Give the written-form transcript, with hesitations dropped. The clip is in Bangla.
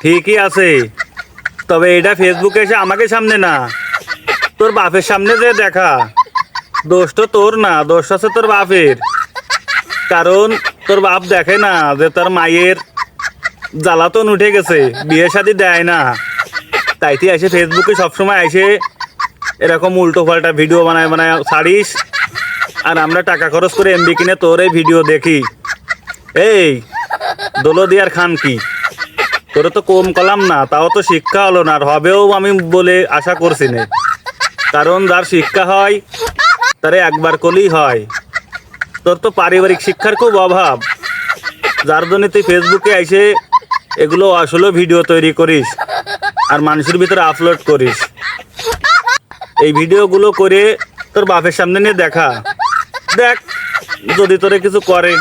ঠিকই আছে, তবে এটা ফেসবুকে এসে আমাকে সামনে না, তোর বাপের সামনে যে দেখা। দোষ তো তোর না, দোষ আছে তোর বাপের। কারণ তোর বাপ দেখে না যে তোর মায়ের জ্বালাতন উঠে গেছে, বিয়ে শাদী দেয় না, তাইতে এসে ফেসবুকে সবসময় এসে এরকম উল্টো পাল্টা ভিডিও বানায় বানায় ছাড়িস। আর আমরা টাকা খরচ করে এমবি কিনে তোর এই ভিডিও দেখি। এই দৌলতদিয়ার খান কি, তোর তো কম কলাম না, তাও তো শিক্ষা হলো না, আর হবেও আমি বলে আশা করছি না। কারণ যার শিক্ষা হয় তারে একবার করলেই হয়। তোর তো পারিবারিক শিক্ষার খুব অভাব, যার জন্য তুই ফেসবুকে এসে এগুলো আসলে ভিডিও তৈরি করিস আর মানুষের ভিতরে আপলোড করিস। এই ভিডিওগুলো করে তোর বাপের সামনে নিয়ে দেখা, দেখ যদি তোরে কিছু করে।